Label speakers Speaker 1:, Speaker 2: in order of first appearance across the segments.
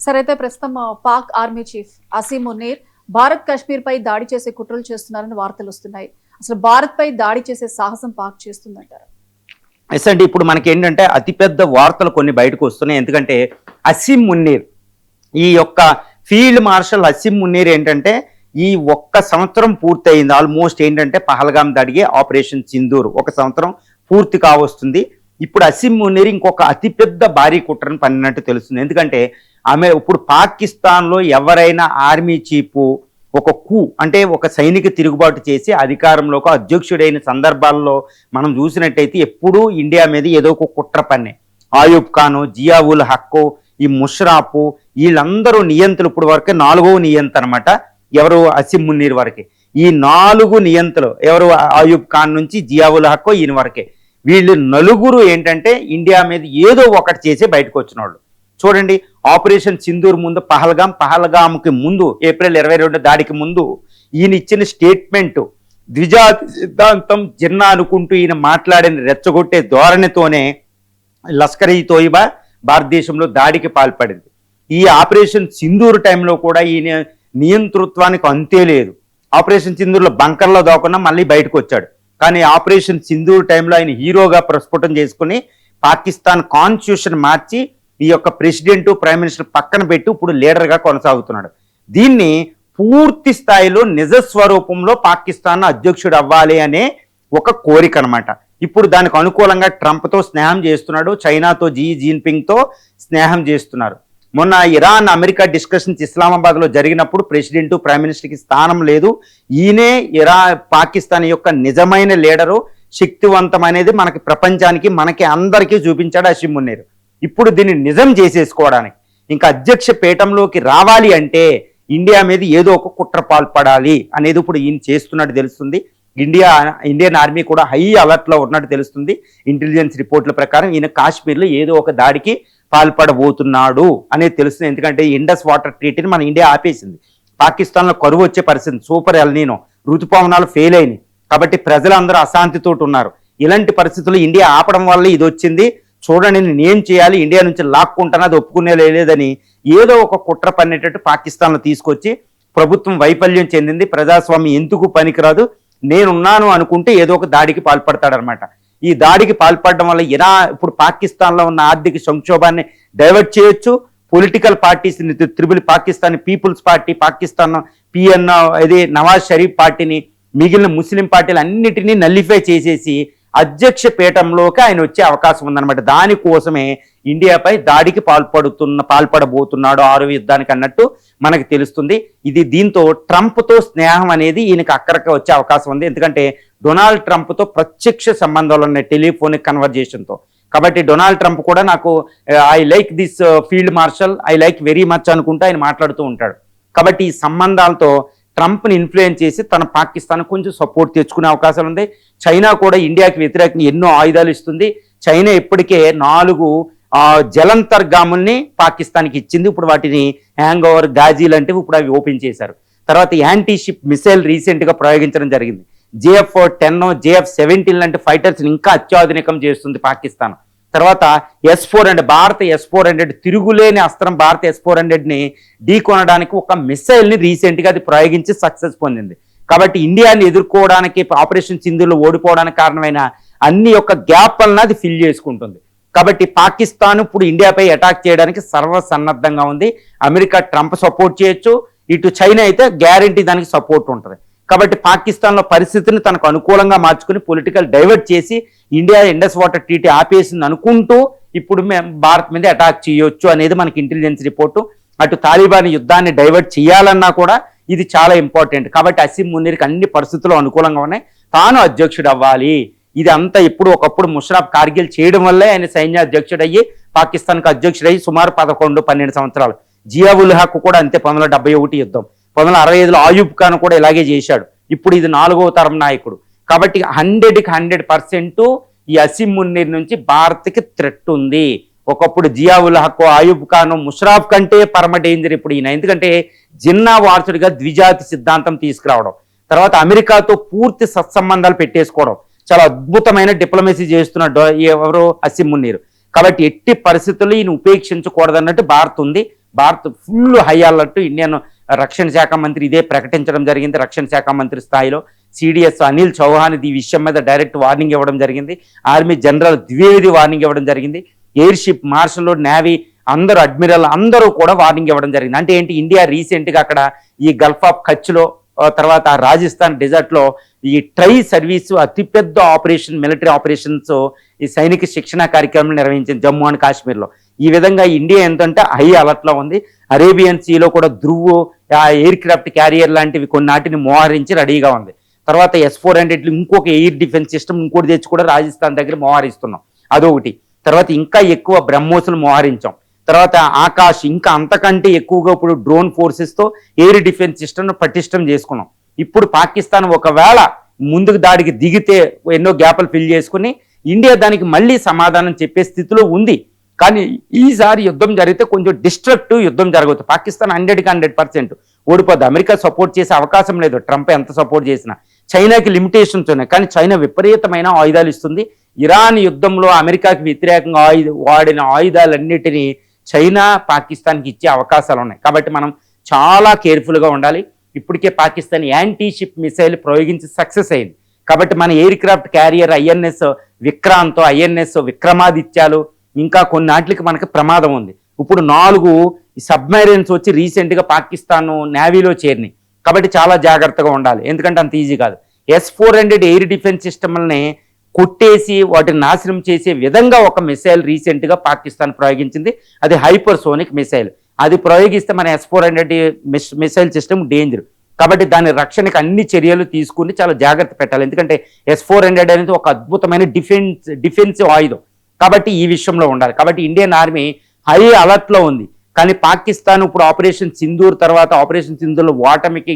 Speaker 1: సరే అయితే ప్రస్తుతం పాక్ ఆర్మీ చీఫ్ అసీం మునీర్ భారత్ కశ్మీర్ పై దాడి చేసే కుట్రలు చేస్తున్నారని వార్తలు వస్తున్నాయి. అసలు భారత్ పై దాడి చేసే సాహసం పాక్ చేస్తుందంటారు?
Speaker 2: ఎస్ అండి, ఇప్పుడు మనకి ఏంటంటే అతిపెద్ద వార్తలు కొన్ని బయటకు వస్తున్నాయి. ఎందుకంటే అసీం మునీర్, ఈ యొక్క ఫీల్డ్ మార్షల్ అసీం మునీర్ ఏంటంటే ఈ ఒక్క సంవత్సరం పూర్తయింది. ఆల్మోస్ట్ ఏంటంటే పహల్గాం దాడిగే ఆపరేషన్ సింధూర్ ఒక సంవత్సరం పూర్తి కావస్తుంది. ఇప్పుడు అసీం మునీర్ ఇంకొక అతిపెద్ద భారీ కుట్రను పన్నినట్టు తెలుస్తుంది. ఎందుకంటే ఆమె ఇప్పుడు పాకిస్తాన్లో ఎవరైనా ఆర్మీ చీఫ్ ఒక అంటే ఒక సైనిక తిరుగుబాటు చేసి అధికారంలోకి అధ్యక్షుడైన సందర్భాల్లో మనం చూసినట్టయితే ఎప్పుడూ ఇండియా మీద ఏదో ఒక కుట్ర పన్నే. ఆయూబ్ ఖాను, జియా ఉల్ హక్కు, ఈ ముషరాఫ్, వీళ్ళందరూ నియంతలు ఇప్పుడు వరకే 4వ నియంత అనమాట. ఎవరు? అసీం మునీర్ వరకే. ఈ 4 నియంతలు ఎవరు? ఆయూబ్ ఖాన్ నుంచి జియా ఉల్ హక్కు ఈయన వరకే. వీళ్ళు నలుగురు ఏంటంటే ఇండియా మీద ఏదో ఒకటి చేసి బయటకు వచ్చిన వాళ్ళు. చూడండి, ఆపరేషన్ సింధూర్ ముందు పహల్గామ్కి ముందు ఏప్రిల్ 22 దాడికి ముందు ఈయన ఇచ్చిన స్టేట్మెంటు ద్విజాతి సిద్ధాంతం జిన్నా అనుకుంటూ ఈయన మాట్లాడిన రెచ్చగొట్టే ధోరణితోనే లష్కర్ ఈ తోయిబా భారతదేశంలో దాడికి పాల్పడింది. ఈ ఆపరేషన్ సింధూర్ టైంలో కూడా ఈయన నియంతృత్వానికి అంతే లేదు. ఆపరేషన్ సింధూర్లో బంకర్లో దాకుండా మళ్ళీ బయటకు వచ్చాడు. కానీ ఆపరేషన్ సింధూర్ టైంలో ఆయన హీరోగా ప్రస్ఫుటం చేసుకుని పాకిస్తాన్ కాన్స్టిట్యూషన్ మార్చి ఈ యొక్క ప్రెసిడెంట్, ప్రైమ్ మినిస్టర్ పక్కన పెట్టి ఇప్పుడు లీడర్గా కొనసాగుతున్నాడు. దీన్ని పూర్తి స్థాయిలో నిజస్వరూపంలో పాకిస్తాన్ అధ్యక్షుడు అవ్వాలి అనే ఒక కోరిక అనమాట. ఇప్పుడు దానికి అనుకూలంగా ట్రంప్తో స్నేహం చేస్తున్నాడు, చైనాతో జీ జిన్పింగ్తో స్నేహం చేస్తున్నారు. మొన్న ఇరాన్ అమెరికా డిస్కషన్స్ ఇస్లామాబాద్లో జరిగినప్పుడు ప్రెసిడెంట్, ప్రైమ్ మినిస్టర్కి స్థానం లేదు. ఈయనే పాకిస్తాన్ యొక్క నిజమైన లీడరు, శక్తివంతం అనేది మనకి ప్రపంచానికి మనకి అందరికీ చూపించాడు అసీం మునీర్. ఇప్పుడు దీన్ని నిజం చేసేసుకోవడానికి ఇంకా అధ్యక్ష పీఠంలోకి రావాలి అంటే ఇండియా మీద ఏదో ఒక కుట్ర పాల్పడాలి అనేది ఇప్పుడు ఈయన చేస్తున్నట్టు తెలుస్తుంది. ఇండియన్ ఆర్మీ కూడా హై అలర్ట్లో ఉన్నట్టు తెలుస్తుంది. ఇంటెలిజెన్స్ రిపోర్ట్ల ప్రకారం ఈయన కాశ్మీర్లో ఏదో ఒక దాడికి పాల్పడబోతున్నాడు అనేది తెలుస్తుంది. ఎందుకంటే ఇండస్ వాటర్ ట్రీటీని మన ఇండియా ఆపేసింది. పాకిస్తాన్లో కరువు వచ్చే పరిస్థితి, సూపర్ ఎల్నీనో, ఋతుపవనాలు ఫెయిల్ అయినాయి. కాబట్టి ప్రజలందరూ అశాంతితో ఉన్నారు. ఇలాంటి పరిస్థితుల్లో ఇండియా ఆపడం వల్ల ఇది వచ్చింది. చూడండి, నేను ఏం చేయాలి, ఇండియా నుంచి లాక్కుంటాను, అది ఒప్పుకునే లేదని ఏదో ఒక కుట్ర పన్నేటట్టు పాకిస్తాన్లో తీసుకొచ్చి ప్రభుత్వం వైఫల్యం చెందింది, ప్రజాస్వామ్యం ఎందుకు పనికిరాదు, నేనున్నాను అనుకుంటే ఏదో ఒక దాడికి పాల్పడతాడనమాట. ఈ దాడికి పాల్పడడం వల్ల ఇప్పుడు పాకిస్తాన్లో ఉన్న ఆర్థిక సంక్షోభాన్ని డైవర్ట్ చేయొచ్చు. Political parties, triple Pakistan peoples party, Pakistan P N Nawaz Sharif పార్టీని, మిగిలిన ముస్లిం పార్టీలు అన్నిటినీ నల్లిఫై చేసేసి అధ్యక్ష పీఠంలోకి ఆయన వచ్చే అవకాశం ఉందన్నమాట. దానికోసమే ఇండియాపై దాడికి పాల్పడబోతున్నాడు 6వ యుద్ధానికి అన్నట్టు మనకు తెలుస్తుంది. దీంతో ట్రంప్తో స్నేహం అనేది ఈయనకి అక్కడికి వచ్చే అవకాశం ఉంది. ఎందుకంటే డొనాల్డ్ ట్రంప్తో ప్రత్యక్ష సంబంధాలు ఉన్నాయి టెలిఫోనిక్ కన్వర్జేషన్తో. కాబట్టి డొనాల్డ్ ట్రంప్ కూడా నాకు I like this field marshal, I like very much అనుకుంటూ ఆయన మాట్లాడుతూ ఉంటాడు. కాబట్టి ఈ సంబంధాలతో ట్రంప్ని ఇన్ఫ్లుయెన్స్ చేసి తన పాకిస్తాన్ కొంచెం సపోర్ట్ తెచ్చుకునే అవకాశాలు ఉంది. చైనా కూడా ఇండియాకి వ్యతిరేకంగా ఎన్నో ఆయుధాలు ఇస్తుంది. చైనా ఇప్పటికే 4 జలంతర్గాముల్ని పాకిస్తాన్కి ఇచ్చింది. ఇప్పుడు వాటిని హ్యాంగ్ ఓవర్, గాజీ లాంటివి ఇప్పుడు అవి ఓపెన్ చేశారు. తర్వాత యాంటీ షిప్ మిసైల్ రీసెంట్గా ప్రయోగించడం జరిగింది. JF-10, JF-17 లాంటి ఫైటర్స్ని ఇంకా అత్యాధునికం చేస్తుంది పాకిస్తాన్. తర్వాత S-400, భారత S-400 తిరుగులేని అస్త్రం, భారత S-400ని ఢీకొనడానికి ఒక మిసైల్ని రీసెంట్గా అది ప్రయోగించి సక్సెస్ పొందింది. కాబట్టి ఇండియాని ఎదుర్కోవడానికి, ఆపరేషన్ సింధూర్లో ఓడిపోవడానికి కారణమైన అన్ని యొక్క గ్యాప్లను అది ఫిల్ చేసుకుంటుంది. కాబట్టి పాకిస్తాన్ ఇప్పుడు ఇండియాపై అటాక్ చేయడానికి సర్వసన్నద్ధంగా ఉంది. అమెరికా ట్రంప్ సపోర్ట్ చేయొచ్చు, ఇటు చైనా అయితే గ్యారంటీ దానికి సపోర్ట్ ఉంటుంది. కాబట్టి పాకిస్తాన్లో పరిస్థితిని తనకు అనుకూలంగా మార్చుకుని పొలిటికల్ డైవర్ట్ చేసి ఇండియా ఇండస్ వాటర్ ట్రీటీ ఆపేసింది అనుకుంటూ ఇప్పుడు భారత్ మీద అటాక్ చేయొచ్చు అనేది మనకి ఇంటెలిజెన్స్ రిపోర్టు. అటు తాలిబాన్ యుద్ధాన్ని డైవర్ట్ చేయాలన్నా కూడా ఇది చాలా ఇంపార్టెంట్. కాబట్టి అసీం మునీర్కి అన్ని పరిస్థితులు అనుకూలంగా ఉన్నాయి. తాను అధ్యక్షుడు అవ్వాలి. ఇది అంతా ఇప్పుడు ఒకప్పుడు ముషరాఫ్ కార్గిల్ చేయడం వల్లే ఆయన సైన్య అధ్యక్షుడు అయ్యి పాకిస్తాన్కి అధ్యక్షుడయ్యి సుమారు 11-12 సంవత్సరాలు. జియా ఉల్ హక్ కూడా అంతే, 1971 యుద్ధం, 1965లో ఆయూబ్ ఖాన్ కూడా ఇలాగే చేశాడు. ఇప్పుడు ఇది 4వ తరం నాయకుడు. కాబట్టి 100% ఈ అసీం మునీర్ నుంచి భారత్కి థ్రెట్ ఉంది. ఒకప్పుడు జియా ఉల్ హక్, ఆయూబ్ ఖాన్, ముషరాఫ్ కంటే పరమ డేంజర్ ఇప్పుడు ఈయన. ఎందుకంటే జిన్నా వారసుడిగా ద్విజాతి సిద్ధాంతం తీసుకురావడం, తర్వాత అమెరికాతో పూర్తి సత్సంబంధాలు పెట్టేసుకోవడం, చాలా అద్భుతమైన డిప్లొమసీ చేస్తున్న ఎవరు? అసీం మునీర్. కాబట్టి ఎట్టి పరిస్థితుల్లో ఈయన ఉపేక్షించకూడదన్నట్టు భారత్ ఉంది. Bharat full high alert. Indian రక్షణ శాఖ మంత్రి ఇదే ప్రకటించడం జరిగింది. రక్షణ శాఖ మంత్రి స్థాయిలో సిడిఎస్ అనిల్ చౌహాన్ ఈ విషయం మీద డైరెక్ట్ వార్నింగ్ ఇవ్వడం జరిగింది. ఆర్మీ జనరల్ ద్వివేది వార్నింగ్ ఇవ్వడం జరిగింది. ఎయిర్ షిప్ మార్షల్, నేవీ అందరూ, అడ్మిరల్ అందరూ కూడా వార్నింగ్ ఇవ్వడం జరిగింది. అంటే ఏంటి, ఇండియా రీసెంట్గా అక్కడ ఈ గల్ఫ్ ఆఫ్ కచ్లో, తర్వాత రాజస్థాన్ డెజర్ట్లో ఈ ట్రై సర్వీసు అతిపెద్ద ఆపరేషన్, మిలిటరీ ఆపరేషన్స్, ఈ సైనిక శిక్షణ కార్యక్రమం నిర్వహించింది జమ్మూ అండ్ కాశ్మీర్లో. ఈ విధంగా ఇండియా ఎంతంటే హై అలర్ట్లో ఉంది. అరేబియన్ సీలో కూడా ధ్రువ్ ఎయిర్ క్రాఫ్ట్ క్యారియర్ లాంటివి కొన్నాటిని మోహరించి రెడీగా ఉంది. తర్వాత S-400 ఇంకొక ఎయిర్ డిఫెన్స్ సిస్టమ్ ఇంకోటి తెచ్చి కూడా రాజస్థాన్ దగ్గర మోహరిస్తున్నాం, అదొకటి. తర్వాత ఇంకా ఎక్కువ బ్రహ్మోసులు మోహరించాం. తర్వాత ఆకాష్, ఇంకా అంతకంటే ఎక్కువగా ఇప్పుడు డ్రోన్ ఫోర్సెస్తో ఎయిర్ డిఫెన్స్ సిస్టమ్ను పటిష్టం చేసుకున్నాం. ఇప్పుడు పాకిస్తాన్ ఒకవేళ ముందుకు దాడికి దిగితే ఎన్నో గ్యాప్లు ఫిల్ చేసుకుని ఇండియా దానికి మళ్ళీ సమాధానం చెప్పే స్థితిలో ఉంది. కానీ ఈసారి యుద్ధం జరిగితే కొంచెం డిస్ట్రక్టివ్ యుద్ధం జరగవచ్చు. పాకిస్తాన్ 100% ఓడిపోద్ది. అమెరికా సపోర్ట్ చేసే అవకాశం లేదు, ట్రంప్ ఎంత సపోర్ట్ చేసినా. చైనాకి లిమిటేషన్స్ ఉన్నాయి, కానీ చైనా విపరీతమైన ఆయుధాలు ఇస్తుంది. ఇరాన్ యుద్ధంలో అమెరికాకి వ్యతిరేకంగా వాడిన ఆయుధాలన్నిటినీ చైనా పాకిస్తాన్కి ఇచ్చే అవకాశాలు ఉన్నాయి. కాబట్టి మనం చాలా కేర్ఫుల్గా ఉండాలి. ఇప్పటికే పాకిస్తాన్ యాంటీ షిప్ మిసైల్ ప్రయోగించి సక్సెస్ అయింది. కాబట్టి మన air craft carrier INS Vikrant, INS విక్రమాదిత్యాలు, ఇంకా కొన్నాటికి మనకి ప్రమాదం ఉంది. ఇప్పుడు 4 సబ్మెరైన్స్ వచ్చి రీసెంట్గా పాకిస్తాన్ నేవీలో చేరినాయి. కాబట్టి చాలా జాగ్రత్తగా ఉండాలి, ఎందుకంటే అంత ఈజీ కాదు. S-400 ఎయిర్ డిఫెన్స్ సిస్టమ్లని కొట్టేసి వాటిని నాశనం చేసే విధంగా ఒక మిసైల్ రీసెంట్గా పాకిస్తాన్ ప్రయోగించింది. అది హైపర్సోనిక్ మిసైల్. అది ప్రయోగిస్తే మన S-400 మిసైల్ సిస్టమ్ డేంజర్. కాబట్టి దాని రక్షణకు అన్ని చర్యలు తీసుకుని చాలా జాగ్రత్త పెట్టాలి. ఎందుకంటే S-400 అనేది ఒక అద్భుతమైన డిఫెన్సివ్ ఆయుధం. కాబట్టి ఈ విషయంలో ఉండాలి. కాబట్టి ఇండియన్ ఆర్మీ హై అలర్ట్లో ఉంది. కానీ పాకిస్తాన్ ఇప్పుడు ఆపరేషన్ సింధూర్ తర్వాత ఆపరేషన్ సింధూర్లో ఓటమికి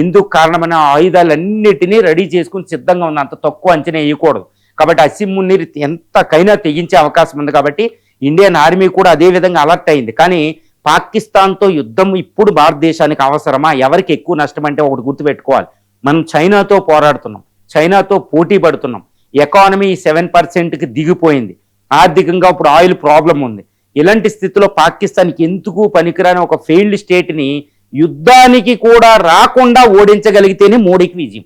Speaker 2: ఎందుకు కారణమైన ఆయుధాలన్నిటినీ రెడీ చేసుకుని సిద్ధంగా ఉంది. అంత తక్కువ అంచనా వేయకూడదు. కాబట్టి అసీం మున్నీర్ ఎంతకైనా తెగించే అవకాశం ఉంది. కాబట్టి ఇండియన్ ఆర్మీ కూడా అదే విధంగా అలర్ట్ అయింది. కానీ పాకిస్తాన్తో యుద్ధం ఇప్పుడు భారతదేశానికి అవసరమా? ఎవరికి ఎక్కువ నష్టం అంటే ఒకటి గుర్తుపెట్టుకోవాలి, మనం చైనాతో పోరాడుతున్నాం, చైనాతో పోటీ పడుతున్నాం. ఎకానమీ 7%కి దిగిపోయింది. ఆర్థికంగా ఇప్పుడు ఆయిల్ ప్రాబ్లం ఉంది. ఇలాంటి స్థితిలో పాకిస్తాన్కి ఎందుకు పనికిరాని ఒక ఫెయిల్డ్ స్టేట్ని యుద్ధానికి కూడా రాకుండా ఓడించగలిగితేనే మోడీకి విజయం.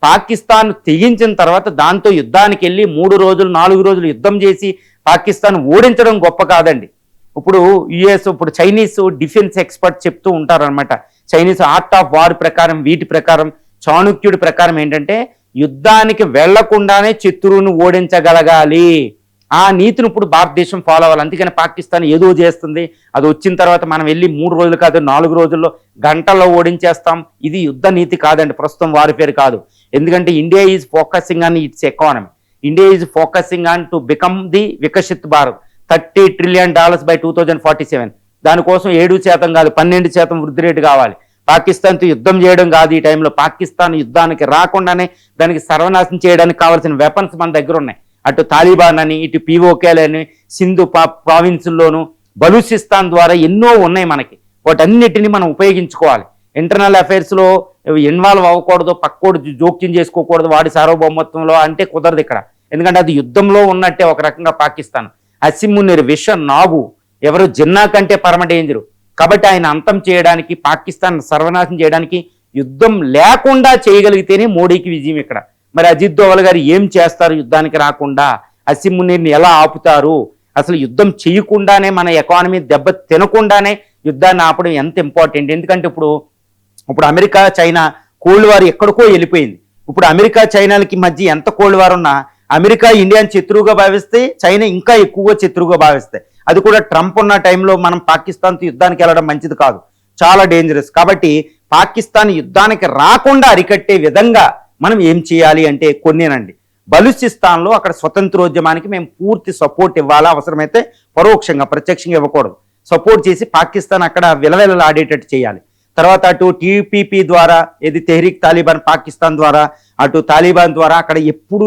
Speaker 2: పాకిస్తాన్ తెగించిన తర్వాత దాంతో యుద్ధానికి వెళ్ళి 3 రోజులు 4 రోజులు యుద్ధం చేసి పాకిస్తాన్ ఓడించడం గొప్ప కాదండి. ఇప్పుడు యుఎస్, ఇప్పుడు చైనీస్ డిఫెన్స్ ఎక్స్పర్ట్ చెప్తూ ఉంటారనమాట. చైనీస్ ఆర్ట్ ఆఫ్ వార్ ప్రకారం, వీటి ప్రకారం, చాణుక్యుడి ప్రకారం ఏంటంటే యుద్ధానికి వెళ్లకుండానే శత్రువును ఓడించగలగాలి. ఆ నీతిని ఇప్పుడు భారతదేశం ఫాలో అవ్వాలి. అందుకని పాకిస్తాన్ ఏదో చేస్తుంది, అది వచ్చిన తర్వాత మనం వెళ్ళి 3 రోజులు కాదు 4 రోజుల్లో గంటల్లో ఓడించేస్తాం. ఇది యుద్ధ నీతి కాదండి, ప్రస్తుతం వారిఫేర్ కాదు. ఎందుకంటే India is focusing on it's economy. India is focusing on to become the Viksit Bharat. $30 trillion by 2047. దానికోసం 7% కాదు 12% వృద్ధి రేటు కావాలి. పాకిస్తాన్తో యుద్ధం చేయడం కాదు. ఈ టైంలో పాకిస్తాన్ యుద్ధానికి రాకుండానే దానికి సర్వనాశనం చేయడానికి కావాల్సిన వెపన్స్ మన దగ్గర ఉన్నాయి. అటు తాలిబాన్ అని, ఇటు POKలని, సింధు ప్రావిన్సుల్లోనూ, బలూచిస్తాన్ ద్వారా ఎన్నో ఉన్నాయి మనకి. వాటన్నిటిని మనం ఉపయోగించుకోవాలి. ఇంటర్నల్ అఫైర్స్లో ఇన్వాల్వ్ అవ్వకూడదు, పక్కోడు జోక్యం చేసుకోకూడదు వాడి సార్వభౌమత్వంలో అంటే కుదరదు ఇక్కడ. ఎందుకంటే అది యుద్ధంలో ఉన్నట్టే ఒక రకంగా పాకిస్తాన్. అసీం మున్నీర్ విష నాగు, ఎవరు జిన్నా కంటే పరమ డేంజరు. కాబట్టి ఆయన అంతం చేయడానికి, పాకిస్తాన్ సర్వనాశనం చేయడానికి యుద్ధం లేకుండా చేయగలిగితేనే మోడీకి విజయం ఇక్కడ. మరి అజిత్ దోవల్ గారు ఏం చేస్తారు యుద్ధానికి రాకుండా? అసీం మున్నీర్ని ఎలా ఆపుతారు? అసలు యుద్ధం చేయకుండానే, మన ఎకానమీ దెబ్బ తినకుండానే యుద్ధాన్ని ఆపడం ఎంత ఇంపార్టెంట్. ఎందుకంటే ఇప్పుడు అమెరికా చైనా కోల్డ్ వార్ ఎక్కడికో వెళ్ళిపోయింది. ఇప్పుడు అమెరికా చైనాలకి మధ్య ఎంత కోల్డ్ వార్ ఉన్నా అమెరికా ఇండియాని శత్రువుగా భావిస్తే చైనా ఇంకా ఎక్కువగా శత్రువుగా భావిస్తాయి. అది కూడా ట్రంప్ ఉన్న టైంలో మనం పాకిస్తాన్తో యుద్ధానికి వెళ్ళడం మంచిది కాదు, చాలా డేంజరస్. కాబట్టి పాకిస్తాన్ యుద్ధానికి రాకుండా అరికట్టే విధంగా మనం ఏం చేయాలి అంటే కొన్నేనండి. బలూచిస్తాన్లో అక్కడ స్వతంత్రోద్యమానికి మేము పూర్తి సపోర్ట్ ఇవ్వాలా, అవసరమైతే పరోక్షంగా ప్రత్యక్షంగా ఇవ్వకూడదు. సపోర్ట్ చేసి పాకిస్తాన్ అక్కడ విలవిలలాడేటట్టు చేయాలి. తర్వాత అటు TPP ద్వారా, ఇది తెహ్రీక్ తాలిబాన్ పాకిస్తాన్ ద్వారా, అటు తాలిబాన్ ద్వారా అక్కడ ఎప్పుడు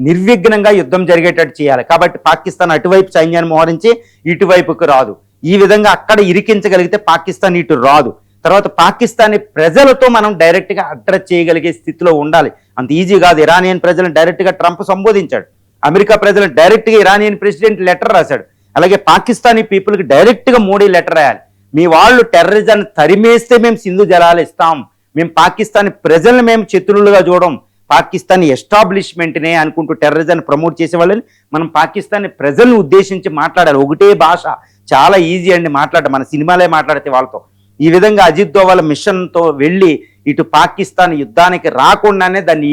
Speaker 2: నిర్విఘ్నంగా యుద్ధం జరిగేటట్టు చేయాలి. కాబట్టి పాకిస్తాన్ అటువైపు సైన్యాన్ని మోహరించి ఇటువైపుకు రాదు. ఈ విధంగా అక్కడ ఇరికించగలిగితే పాకిస్తాన్ ఇటు రాదు. తర్వాత పాకిస్తానీ ప్రజలతో మనం డైరెక్ట్గా అడ్రస్ చేయగలిగే స్థితిలో ఉండాలి. అంత ఈజీ కాదు. ఇరానియన్ ప్రజలను డైరెక్ట్గా ట్రంప్ సంబోధించాడు, అమెరికా ప్రజలను డైరెక్ట్గా ఇరానియన్ ప్రెసిడెంట్ లెటర్ రాశాడు. అలాగే పాకిస్తానీ పీపుల్కి డైరెక్ట్గా మోడీ లెటర్ రాయాలి. మీ వాళ్ళు టెర్రరిజాన్ని తరిమేస్తే మేము సింధు జలాలు ఇస్తాం, మేము పాకిస్తానీ ప్రజల్ని మేము శత్రువులుగా చూడం, పాకిస్తానీ ఎస్టాబ్లిష్మెంట్నే అనుకుంటూ టెర్రరిజాన్ని ప్రమోట్ చేసే వాళ్ళని మనం పాకిస్తానీ ప్రజలను ఉద్దేశించి మాట్లాడాలి. ఒకటే భాష, చాలా ఈజీ అండి మాట్లాడటం, మన సినిమాలే మాట్లాడితే వాళ్ళతో. ఈ విధంగా అజిత్ దోవల్ మిషన్తో వెళ్ళి ఇటు పాకిస్తాన్ యుద్ధానికి రాకుండానే దాన్ని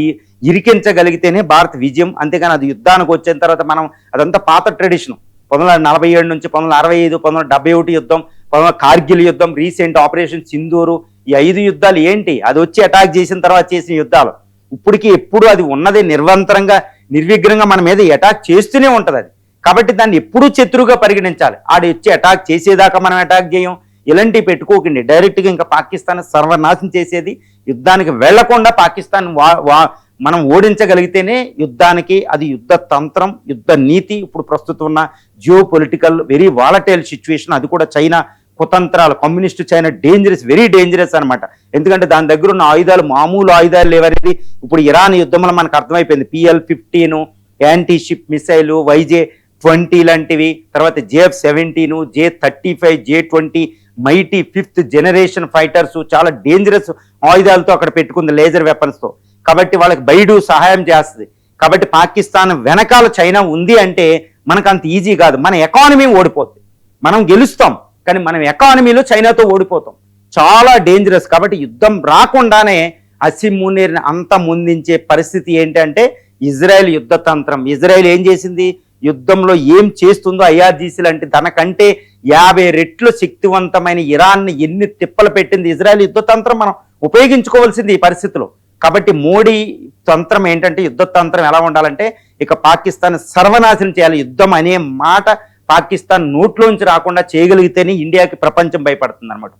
Speaker 2: ఇరికించగలిగితేనే భారత్ విజయం. అంతేగాని అది యుద్ధానికి వచ్చిన తర్వాత మనం అదంతా పాత ట్రెడిషన్. 1947 నుంచి 1965, 1971 యుద్ధం, కార్గిల్ యుద్ధం, రీసెంట్ ఆపరేషన్ సింధూరు, ఈ 5 యుద్ధాలు ఏంటి? అది వచ్చి అటాక్ చేసిన తర్వాత చేసిన యుద్ధాలు. ఇప్పటికీ ఎప్పుడు అది ఉన్నదే నిర్వంతరంగా నిర్విఘ్నంగా మన మీద అటాక్ చేస్తూనే ఉంటుంది అది. కాబట్టి దాన్ని ఎప్పుడూ శత్రువుగా పరిగణించాలి. ఆడు వచ్చి అటాక్ చేసేదాకా మనం అటాక్ చేయం, ఇలాంటివి పెట్టుకోకండి. డైరెక్ట్గా ఇంకా పాకిస్తాన్ సర్వనాశం చేసేది, యుద్ధానికి వెళ్లకుండా పాకిస్తాన్ మనం ఓడించగలిగితేనే యుద్ధానికి అది యుద్ధ తంత్రం, యుద్ధ నీతి. ఇప్పుడు ప్రస్తుతం ఉన్న geo political very volatile situation, అది కూడా చైనా కుతంత్రాలు, communist China dangerous, very dangerous అనమాట. ఎందుకంటే దాని దగ్గర ఉన్న ఆయుధాలు మామూలు ఆయుధాలు లేవనేది ఇప్పుడు ఇరాన్ యుద్ధంలో మనకు అర్థమైపోయింది. PL-15 anti ship missile, YJ-20 లాంటివి, తర్వాత JF-17, J-35, J-20 mighty 5th generation fighters, చాలా డేంజరస్ ఆయుధాలతో అక్కడ పెట్టుకుంది, లేజర్ వెపన్స్తో. కాబట్టి వాళ్ళకి బైడు సహాయం చేస్తుంది. కాబట్టి పాకిస్తాన్ వెనకాల చైనా ఉంది అంటే మనకు అంత ఈజీ కాదు. మన ఎకానమీ ఓడిపోతుంది. మనం గెలుస్తాం కానీ మనం ఎకానమీలో చైనాతో ఓడిపోతాం. చాలా డేంజరస్. కాబట్టి యుద్ధం రాకుండానే అసీం మునీర్ని అంత ముందించే పరిస్థితి ఏంటంటే ఇజ్రాయెల్ యుద్ధ తంత్రం. ఇజ్రాయెల్ ఏం చేసింది? యుద్ధంలో ఏం చేస్తుందో IRGC లాంటి తనకంటే 50 రెట్లు శక్తివంతమైన ఇరాన్ని ఎన్ని తిప్పలు పెట్టింది ఇజ్రాయెల్ యుద్ధ తంత్రం మనం ఉపయోగించుకోవాల్సింది ఈ పరిస్థితిలో. కాబట్టి మోడీ తంత్రం ఏంటంటే, యుద్ధ తంత్రం ఎలా ఉండాలంటే ఇక పాకిస్తాన్ సర్వనాశనం చేయాలి. యుద్ధం అనే మాట పాకిస్తాన్ నోట్లోంచి రాకుండా చేయగలిగితేనే ఇండియాకి ప్రపంచం భయపడుతుంది అనమాట.